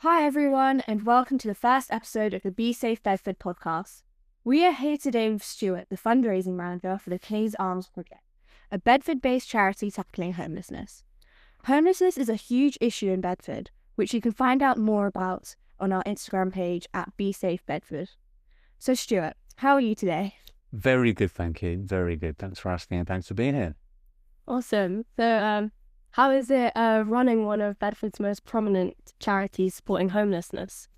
Hi everyone, and welcome to the first episode of the Be Safe Bedford podcast. We are here today with Stuart, the fundraising manager for the King's Arms Project, a Bedford-based charity tackling homelessness. Homelessness is a huge issue in Bedford, which you can find out more about on our Instagram page at Be Safe Bedford. So Stuart, how are you today? Very good, thank you. Very good. Thanks for asking and thanks for being here. Awesome. So, how is it running one of Bedford's most prominent charities supporting homelessness?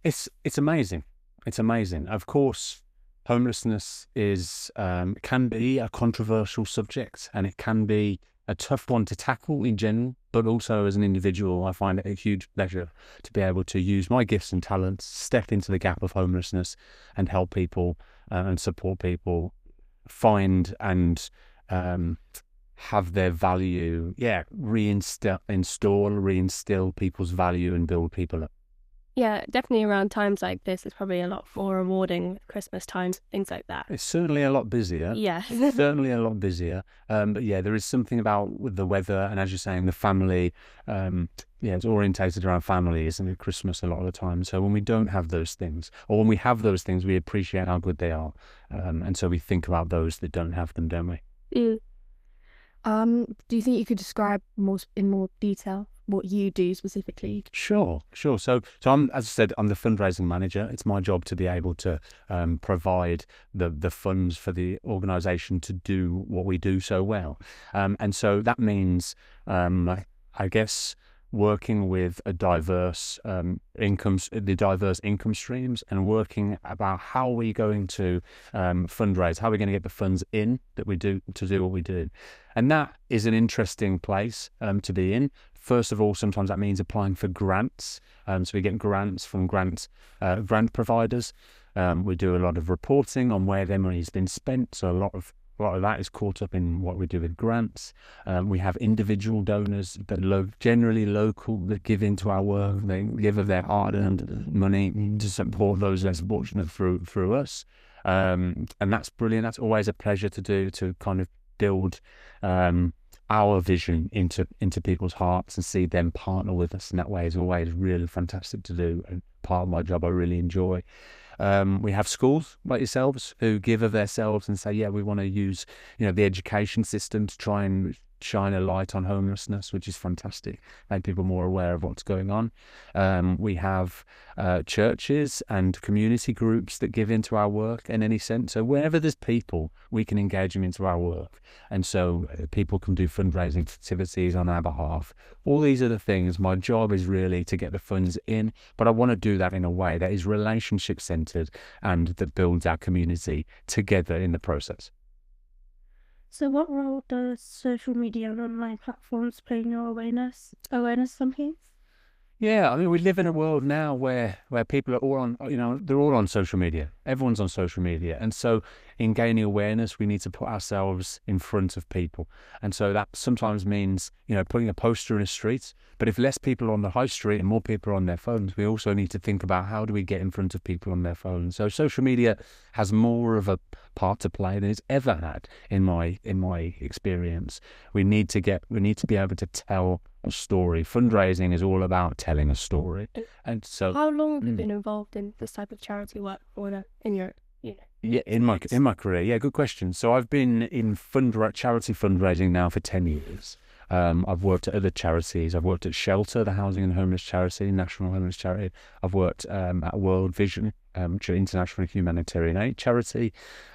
It's amazing. It's amazing. Of course, homelessness can be a controversial subject, and it can be a tough one to tackle in general, but also as an individual, I find it a huge pleasure to be able to use my gifts and talents, step into the gap of homelessness and help people and support people find and have their value, reinstill people's value and build people up. Yeah, definitely around times like this, it's probably a lot more rewarding with Christmas times, things like that. It's certainly a lot busier. Yeah. Certainly a lot busier. But yeah, there is something about with the weather and, as you're saying, the family. It's orientated around family, isn't it? Christmas a lot of the time. So when we don't have those things, or when we have those things, we appreciate how good they are. And so we think about those that don't have them, don't we? Mm. Do you think you could describe in more detail what you do specifically? Sure. So I'm, as I said, I'm the fundraising manager. It's my job to be able to provide the funds for the organisation to do what we do so well. And so that means, I guess, working with the diverse income streams, and working about how we're going to fundraise, how we're going to get the funds in that we do to do what we do. And that is an interesting place to be in. First of all, sometimes that means applying for grants. So we get grants from grant providers. We do a lot of reporting on where their money has been spent. So a lot of that is caught up in what we do with grants. We have individual donors that generally local that give into our work. They give of their hard-earned money to support those less fortunate through us. And that's brilliant. That's always a pleasure to do, to kind of build our vision into people's hearts and see them partner with us in that way is always really fantastic to do, and part of my job I really enjoy. We have schools like yourselves who give of themselves and say, yeah, we want to use the education system to try and shine a light on homelessness, which is fantastic, make people more aware of what's going on. We have churches and community groups that give into our work in any sense. So wherever there's people, we can engage them into our work. And so people can do fundraising activities on our behalf. All these are the things. My job is really to get the funds in, but I want to do that in a way that is relationship centered and that builds our community together in the process. So what role does social media and online platforms play in your awareness campaigns? Yeah, I mean, we live in a world now where people are all on, they're all on social media. Everyone's on social media. And so in gaining awareness, we need to put ourselves in front of people. And so that sometimes means, putting a poster in a street. But if less people are on the high street and more people are on their phones, we also need to think about how do we get in front of people on their phones. So social media has more of a part to play than it's ever had in my experience. We need to be able to tell a story. Fundraising is all about telling a story. And so, how long have you been involved in this type of charity work, or in your in my career? Yeah, good question. So I've been in charity fundraising now for 10 years. I've worked at other charities. I've worked at Shelter, the housing and homeless charity, national homeless charity. I've worked at World Vision, international humanitarian aid charity,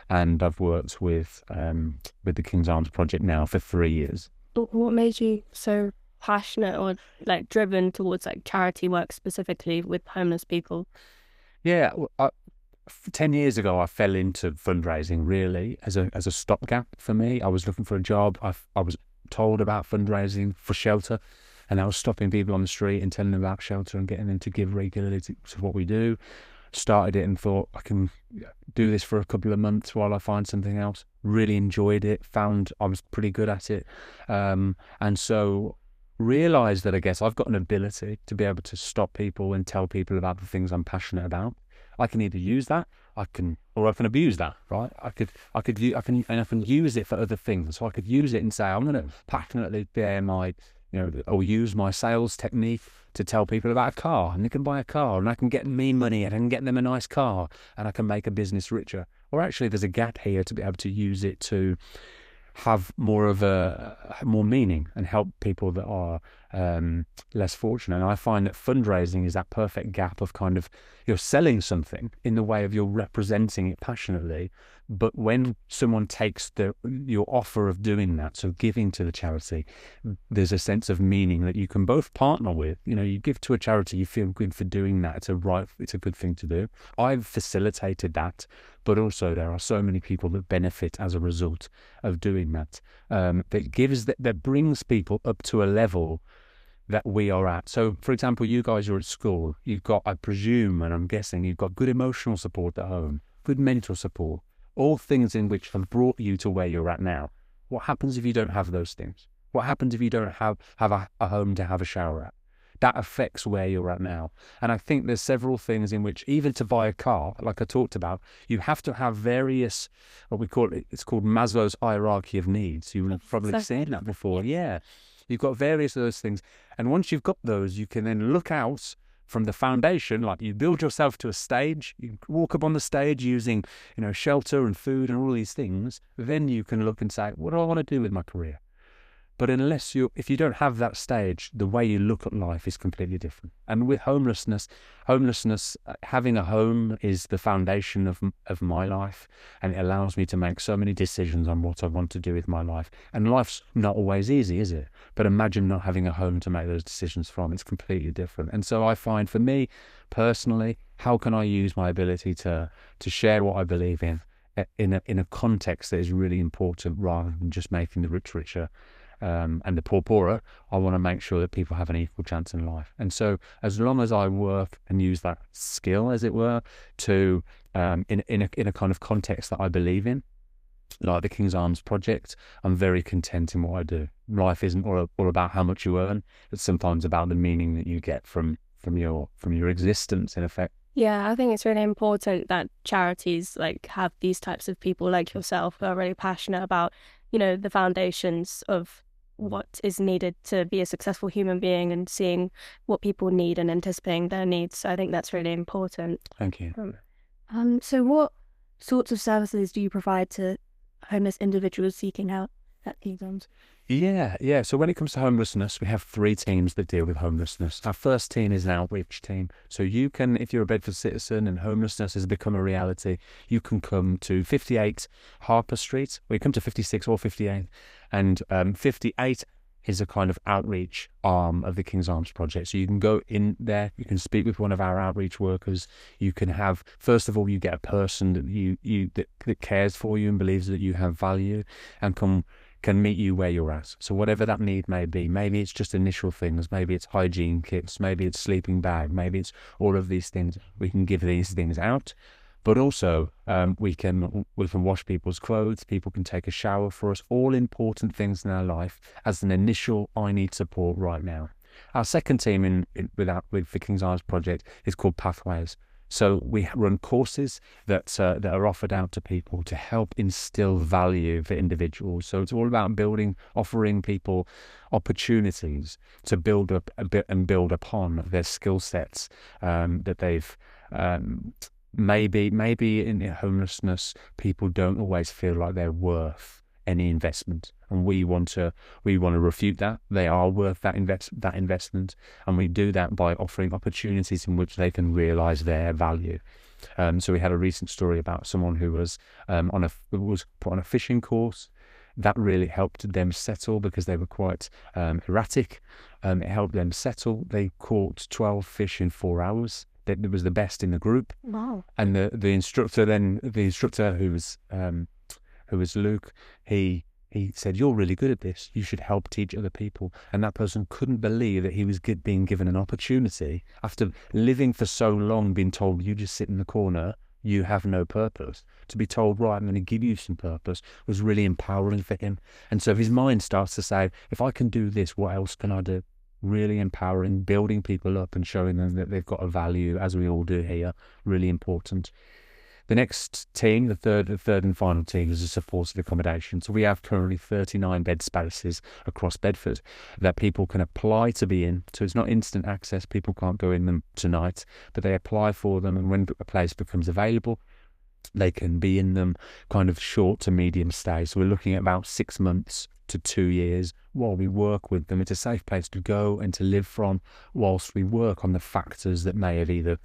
and I've worked with the King's Arms Project now for 3 years. What made you so passionate or driven towards charity work specifically with homeless people? Yeah, 10 years ago, I fell into fundraising really as a stopgap for me. I was looking for a job. I was told about fundraising for Shelter, and I was stopping people on the street and telling them about Shelter and getting them to give regularly to what we do. Started it and thought I can do this for a couple of months while I find something else. Really enjoyed it, found I was pretty good at it, and so realised that I guess I've got an ability to be able to stop people and tell people about the things I'm passionate about. I can either use that, I can abuse that, right? I can use it for other things. So I could use it and say, I'm going to passionately bear my, or use my sales technique to tell people about a car, and they can buy a car, and I can get me money, and I can get them a nice car, and I can make a business richer. Or actually, there's a gap here to be able to use it to have more meaning and help people that are less fortunate. And I find that fundraising is that perfect gap of kind of, you're selling something in the way of you're representing it passionately, but when someone takes your offer of doing that, so giving to the charity, there's a sense of meaning that you can both partner with. You know, you give to a charity, you feel good for doing that. It's a good thing to do. I've facilitated that, but also there are so many people that benefit as a result of doing that. That brings people up to a level that we are at. So, for example, you guys are at school. You've got, I presume, and I'm guessing, you've got good emotional support at home, good mental support, all things in which have brought you to where you're at now. What happens if you don't have those things? What happens if you don't have a home to have a shower at? That affects where you're at now. And I think there's several things in which, even to buy a car, like I talked about, you have to have various, what we call it, it's called Maslow's hierarchy of needs. You've probably seen that before. Yeah. You've got various of those things. And once you've got those, you can then look out from the foundation, like you build yourself to a stage, you walk up on the stage using, shelter and food and all these things. Then you can look and say, what do I want to do with my career? But if you don't have that stage, the way you look at life is completely different. And with homelessness, having a home is the foundation of my life, and it allows me to make so many decisions on what I want to do with my life. And life's not always easy, is it? But imagine not having a home to make those decisions from. It's completely different. And so I find, for me personally, how can I use my ability to share what I believe in a context that is really important, rather than just making the rich richer and the poor poorer. I want to make sure that people have an equal chance in life. And so as long as I work and use that skill, as it were, to in a kind of context that I believe in, like the King's Arms Project, I'm very content in what I do. Life isn't all about how much you earn. It's sometimes about the meaning that you get from your existence, in effect. Yeah, I think it's really important that charities have these types of people like yourself who are really passionate about, the foundations of what is needed to be a successful human being, and seeing what people need and anticipating their needs. So I think that's really important. Thank you. So what sorts of services do you provide to homeless individuals seeking out at King's Arms? Yeah. So when it comes to homelessness, we have 3 teams that deal with homelessness. Our first team is an outreach team. So you can, if you're a Bedford citizen and homelessness has become a reality, you can come to 58 Harper Street, or you come to 56 or 58. And 58 is a kind of outreach arm of the King's Arms Project. So you can go in there, you can speak with one of our outreach workers. You can have, first of all, you get a person that that cares for you and believes that you have value, and can meet you where you're at. So whatever that need may be, maybe it's just initial things, maybe it's hygiene kits, maybe it's sleeping bag, maybe it's all of these things. We can give these things out, but also we can wash people's clothes, people can take a shower for us, all important things in our life as an initial, I need support right now. Our second team with the King's Arms Project is called Pathways. So we run courses that are offered out to people to help instill value for individuals. So it's all about offering people opportunities to build up a bit and build upon their skill sets that they've maybe in homelessness, people don't always feel like they're worth any investment, and we want to refute that. They are worth that investment, and we do that by offering opportunities in which they can realize their value. So we had a recent story about someone who was put on a fishing course. That really helped them settle because they were quite erratic. It helped them settle. They caught 12 fish in 4 hours. It was the best in the group. Wow. And the instructor who was Luke, he said, "You're really good at this. You should help teach other people." And that person couldn't believe that he was being given an opportunity after living for so long, being told, you just sit in the corner, you have no purpose. To be told, right, I'm going to give you some purpose, was really empowering for him. And so his mind starts to say, if I can do this, what else can I do? Really empowering, building people up and showing them that they've got a value, as we all do here, really important. The next team, the third and final team, is a supported accommodation. So we have currently 39 bed spaces across Bedford that people can apply to be in. So it's not instant access. People can't go in them tonight, but they apply for them. And when a place becomes available, they can be in them kind of short to medium stay. So we're looking at about 6 months to 2 years while we work with them. It's a safe place to go and to live from whilst we work on the factors that may have either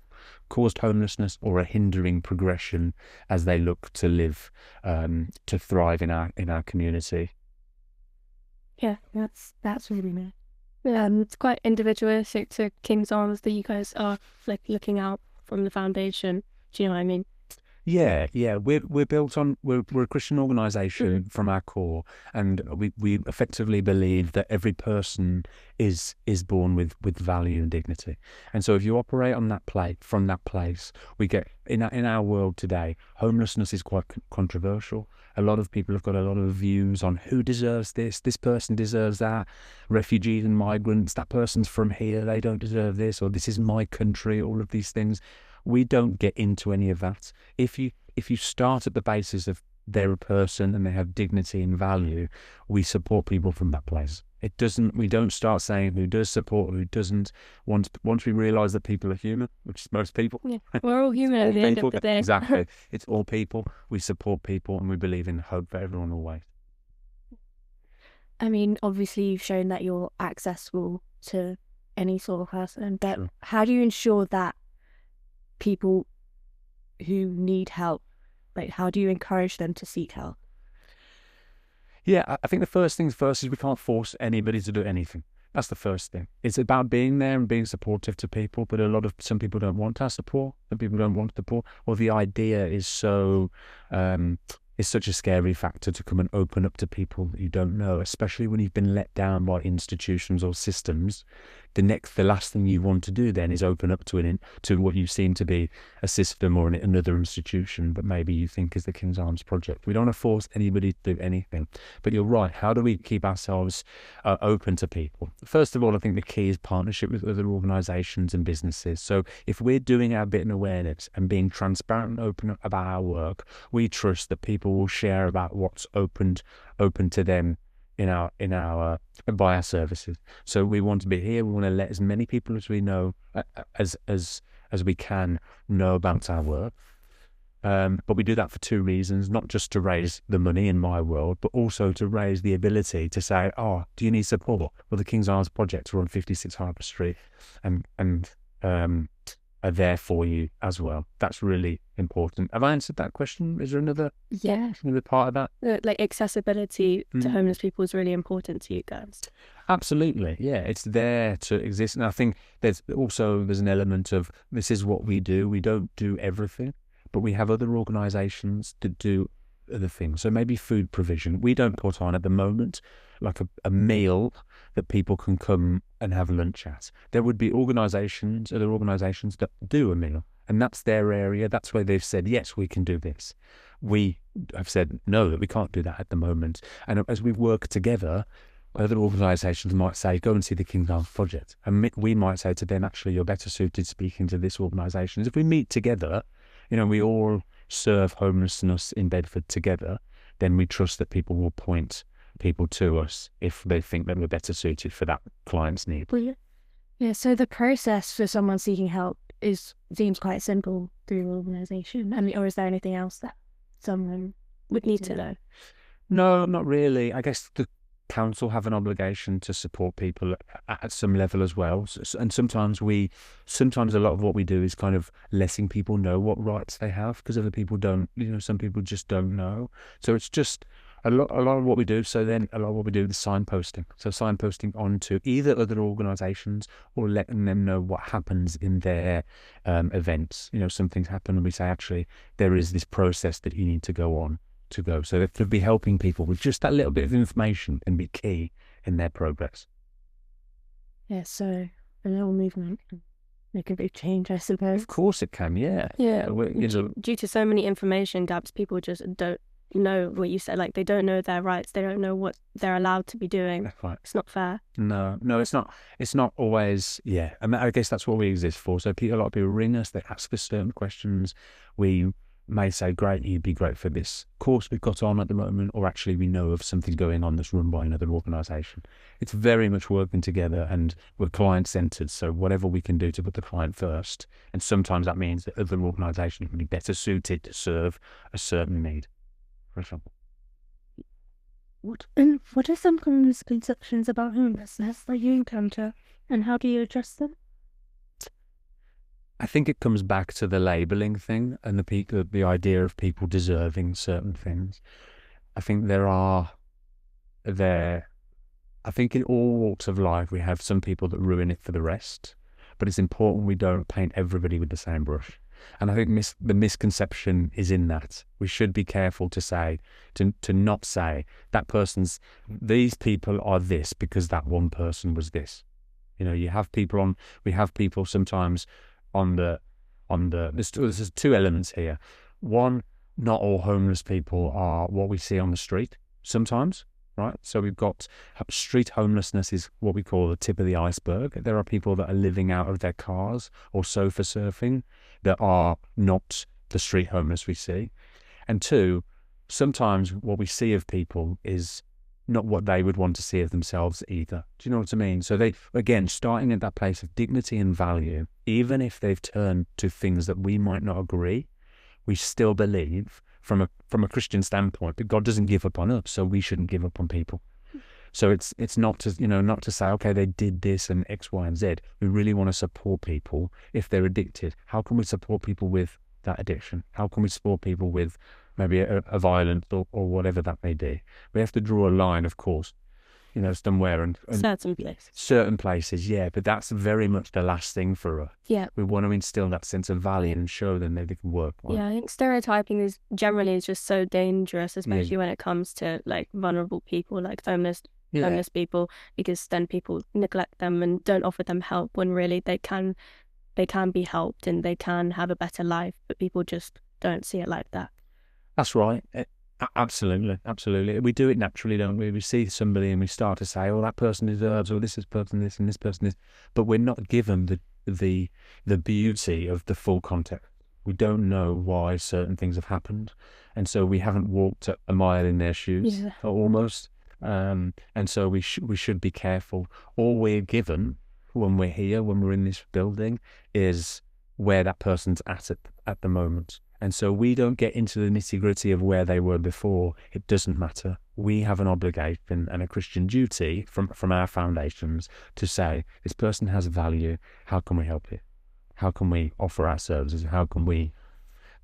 caused homelessness or a hindering progression as they look to live, to thrive in our community. Yeah, that's really nice. It's quite individualistic to King's Arms that you guys are like looking out from the foundation. Do you know what I mean? Yeah. We're built on we're a Christian organisation from our core, and we effectively believe that every person is born with value and dignity. And so if you operate on that from that place, we get in our world today, homelessness is quite controversial. A lot of people have got a lot of views on who deserves this person deserves that, refugees and migrants, that person's from here, they don't deserve this, or this is my country, all of these things. We don't get into any of that. If you start at the basis of they're a person and they have dignity and value, we support people from that place. We don't start saying who does support, who doesn't. Once we realise that people are human, which is most people. Yeah, we're all human at the end of the day. Exactly. It's all people. We support people and we believe in hope for everyone always. I mean, obviously you've shown that you're accessible to any sort of person, but sure. How do you ensure that people who need help, like how do you encourage them to seek help? Yeah, I think the first things first is we can't force anybody to do anything. That's the first thing. It's about being there and being supportive to people, but some people don't want our support, some people don't want support, or the idea is so it's such a scary factor to come and open up to people that you don't know, especially when you've been let down by institutions or systems. The last thing you want to do then is open up to what you seem to be a system or another institution, but maybe you think is the King's Arms Project. We don't want to force anybody to do anything. But you're right. How do we keep ourselves open to people? First of all, I think the key is partnership with other organisations and businesses. So if we're doing our bit in awareness and being transparent and open about our work, we trust that people will share about what's open to them by our services. So we want to be here. We want to let as many people as we know as we can know about our work. But we do that for two reasons: not just to raise the money in my world, but also to raise the ability to say, "Oh, do you need support?" Well, the King's Arms Project are on 56 Harbour Street, and are there for you as well. That's really important. Have I answered that question? Is there another part of that? Like accessibility to homeless people is really important to you guys. Absolutely, yeah. It's there to exist. And I think there's an element of this is what we do. We don't do everything, but we have other organisations that do other things. So maybe food provision. We don't put on at the moment like a meal that people can come and have lunch at. There would be other organisations that do a meal, and that's their area. That's where they've said, yes, we can do this. We have said, no, that we can't do that at the moment. And as we work together, other organisations might say, go and see the King's Arms Project. And we might say to them, actually, you're better suited speaking to this organisation. If we meet together, we all serve homelessness in Bedford together, then we trust that people will point people to us if they think that we're better suited for that client's need. Yeah, so the process for someone seeking help seems quite simple through your organisation. I mean, or is there anything else that someone would need to know? No, not really. I guess the council have an obligation to support people at some level as well. And sometimes a lot of what we do is kind of letting people know what rights they have, because other people don't, some people just don't know. So it's just a lot of what we do. So then a lot of what we do is signposting. So signposting onto either other organisations or letting them know what happens in their events. Some things happen and we say, actually, there is this process that you need to go on to go. So to be helping people with just that little bit of information can be key in their progress. Yeah, so a little movement can make a big change, I suppose. Of course it can, yeah. Yeah, due to so many information gaps, people just don't know what you said. Like, they don't know their rights. They don't know what they're allowed to be doing. That's right. It's not fair. No, it's not. It's not always, I mean, I guess that's what we exist for. So a lot of people ring us, they ask us certain questions. We may say, great, you'd be great for this course we've got on at the moment, or actually we know of something going on that's run by another organisation. It's very much working together, and we're client-centred, so whatever we can do to put the client first. And sometimes that means that other organisations will be better suited to serve a certain need, for example. What are some common misconceptions about homelessness that you encounter, and how do you address them? I think it comes back to the labelling thing and the idea of people deserving certain things. I think I think in all walks of life we have some people that ruin it for the rest, but it's important we don't paint everybody with the same brush. And I think the misconception is in that. We should be careful to not say these people are this because that one person was this. You know, we have people sometimes there's two elements here. One, not all homeless people are what we see on the street sometimes, right? So we've got street homelessness is what we call the tip of the iceberg. There are people that are living out of their cars or sofa surfing that are not the street homeless we see. And two, sometimes what we see of people is not what they would want to see of themselves either. Do you know what I mean? So they, again, starting at that place of dignity and value, even if they've turned to things that we might not agree, we still believe from a Christian standpoint that God doesn't give up on us, so we shouldn't give up on people. So it's not to say, okay, they did this and X, Y, and Z. We really want to support people if they're addicted. How can we support people with that addiction? How can we support people with maybe a violence or whatever that may be? We have to draw a line, of course, somewhere and certain places, yeah. But that's very much the last thing for us. Yeah, we want to instill that sense of value and show them that they can work on. Yeah, I think stereotyping is just so dangerous, especially when it comes to like vulnerable people, like homeless people, because then people neglect them and don't offer them help when really they can be helped and they can have a better life, but people just don't see it like that. That's right. Absolutely. We do it naturally, don't we? We see somebody and we start to say, "Oh, that person deserves," or "This is person this and this person this," but we're not given the beauty of the full context. We don't know why certain things have happened, and so we haven't walked a mile in their shoes, almost. And so we should be careful. All we're given when we're here, when we're in this building, is where that person's at the moment. And so we don't get into the nitty-gritty of where they were before. It doesn't matter. We have an obligation and a Christian duty from our foundations to say, this person has value. How can we help you? How can we offer our services? How can we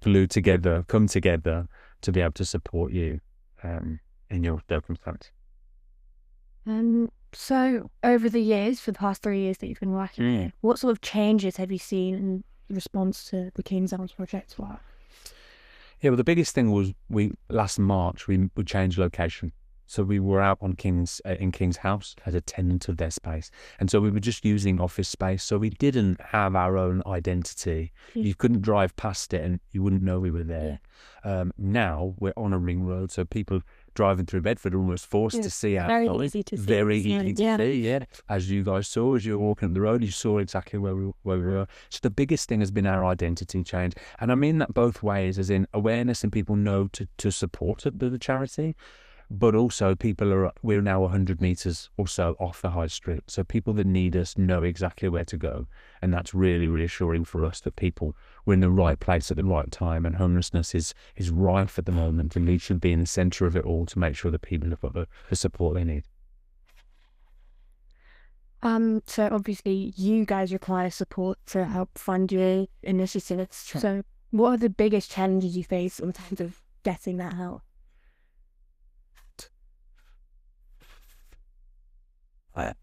come together to be able to support you in your circumstance? So over the years, for the past 3 years that you've been working here, what sort of changes have you seen in response to the King's Arms Project's work? Yeah, well, the biggest thing was last March we changed location. So we were out on in King's House as a tenant of their space, and so we were just using office space. So we didn't have our own identity. You couldn't drive past it, and you wouldn't know we were there. Now we're on a ring road, so people driving through Bedford are almost forced to see our very easy to see. Very easy to see, yeah. As you guys saw, as you were walking up the road, you saw exactly where we were. So the biggest thing has been our identity change. And I mean that both ways, as in awareness and people know to support the charity, but also we're now 100 metres or so off the high street. So people that need us know exactly where to go. And that's really reassuring for us that we're in the right place at the right time, and homelessness is rife at the moment, and we should be in the centre of it all to make sure that people have got the support they need. So obviously you guys require support to help fund your initiatives. Sure. So what are the biggest challenges you face in terms of getting that help?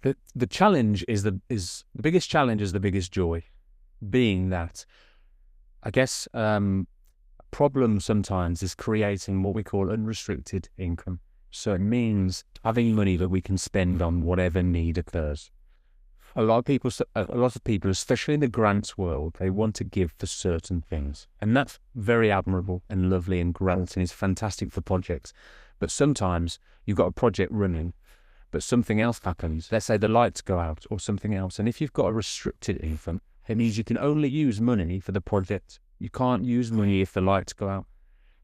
The challenge is the biggest challenge is the biggest joy, being that I guess problem sometimes is creating what we call unrestricted income. So it means having money that we can spend on whatever need occurs. A lot of people, especially in the grants world, they want to give for certain things, and that's very admirable and lovely, and grants and is fantastic for projects. But sometimes you've got a project running, but something else happens. Let's say the lights go out or something else. And if you've got a restricted income, it means you can only use money for the project. You can't use money if the lights go out.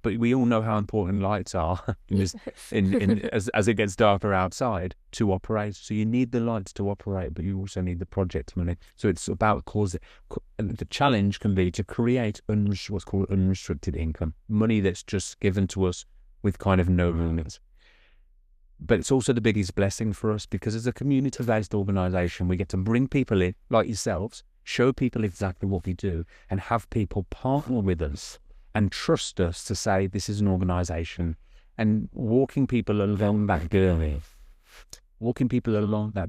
but we all know how important lights are as it gets darker outside to operate. So you need the lights to operate, but you also need the project money. So it's about the challenge can be to create what's called unrestricted income, money that's just given to us with kind of no limits. But it's also the biggest blessing for us, because as a community-based organisation, we get to bring people in, like yourselves, show people exactly what we do, and have people partner with us and trust us to say this is an organisation. And walking people along that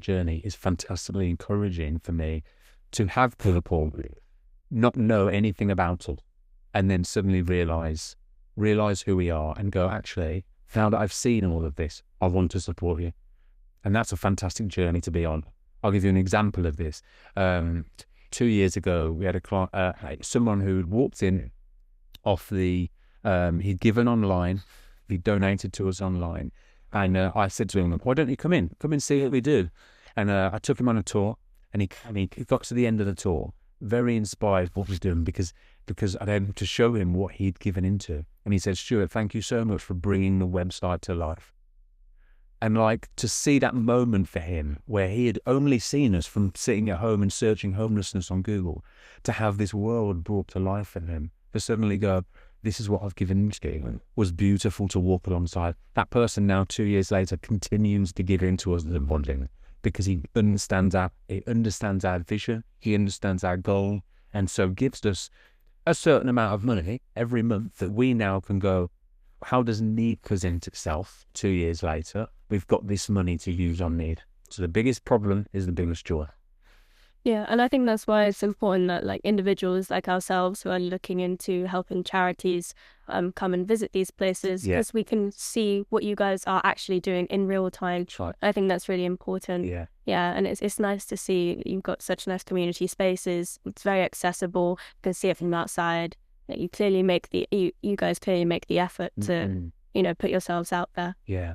journey is fantastically encouraging for me, to have people not know anything about it and then suddenly realise who we are and go, actually, now that I've seen all of this, I want to support you. And that's a fantastic journey to be on. I'll give you an example of this. 2 years ago, we had someone who walked in off the, he'd given online, he donated to us online. And I said to him, why don't you come in see what we do? And I took him on a tour, and he got to the end of the tour, very inspired what he's doing, because I'd able to show him what he'd given into. And he said, Stuart, thank you so much for bringing the website to life. And like, to see that moment for him, where he had only seen us from sitting at home and searching homelessness on Google, to have this world brought to life for him, to suddenly go, this is what I've given to, was beautiful to walk alongside. That person now, 2 years later, continues to give into us as a bonding, because he understands our vision, he understands our goal, and so gives us a certain amount of money every month that we now can go, how does need present itself 2 years later? We've got this money to use on need. So the biggest problem is the biggest joy. Yeah, and I think that's why it's important that like individuals like ourselves who are looking into helping charities come and visit these places, because we can see what you guys are actually doing in real time. Right. I think that's really important. Yeah, and it's nice to see you've got such nice community spaces. It's very accessible. You can see it from outside. You clearly make you guys clearly make the effort to put yourselves out there. Yeah,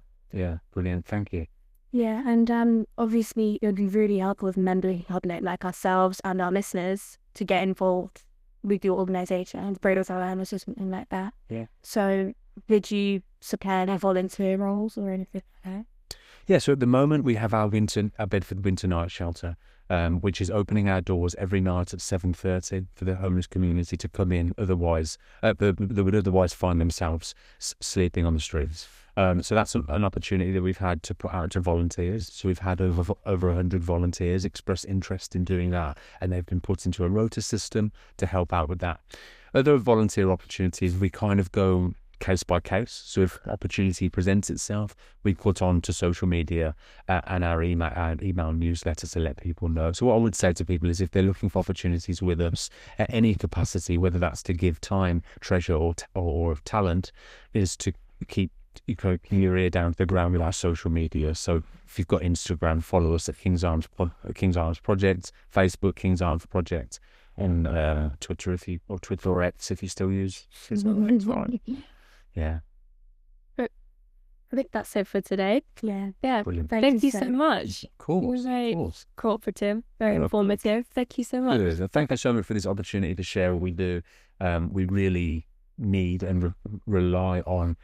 brilliant. Thank you. Yeah, and obviously it would be really helpful with members of the public like ourselves and our listeners to get involved with your organisation and bring us awareness or something like that. Yeah. So did you supply any volunteer roles or anything like that? Yeah, so at the moment we have our Bedford Winter Night Shelter, which is opening our doors every night at 7:30 for the homeless community to come in. Otherwise, they would otherwise find themselves sleeping on the streets. So that's an opportunity that we've had to put out to volunteers. So we've had over 100 volunteers express interest in doing that, and they've been put into a rota system to help out with that. Other volunteer opportunities, we kind of go case by case. So if opportunity presents itself, we put on to social media and our email newsletter to let people know. So what I would say to people is, if they're looking for opportunities with us at any capacity, whether that's to give time, treasure, or talent, is to keep your ear down to the ground with our social media. So if you've got Instagram, follow us at King's Arms Project, Facebook King's Arms Project, and Twitter Twitter or X if you still use. Yeah. I think that's it for today. Yeah. Brilliant. Thank you so much. Cool. It was very cooperative, very informative. Thank you so much. Good. Thank you so much for this opportunity to share what we do. We really need and rely on.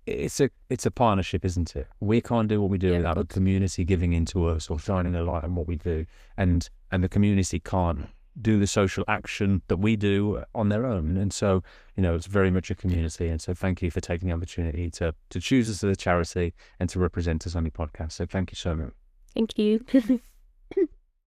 It's a partnership, isn't it? We can't do what we do without the community giving into us or shining a light on what we do, and the community can't do the social action that we do on their own. And so, it's very much a community. And so thank you for taking the opportunity to choose us as a charity and to represent us on your podcast. So thank you so much. Thank you.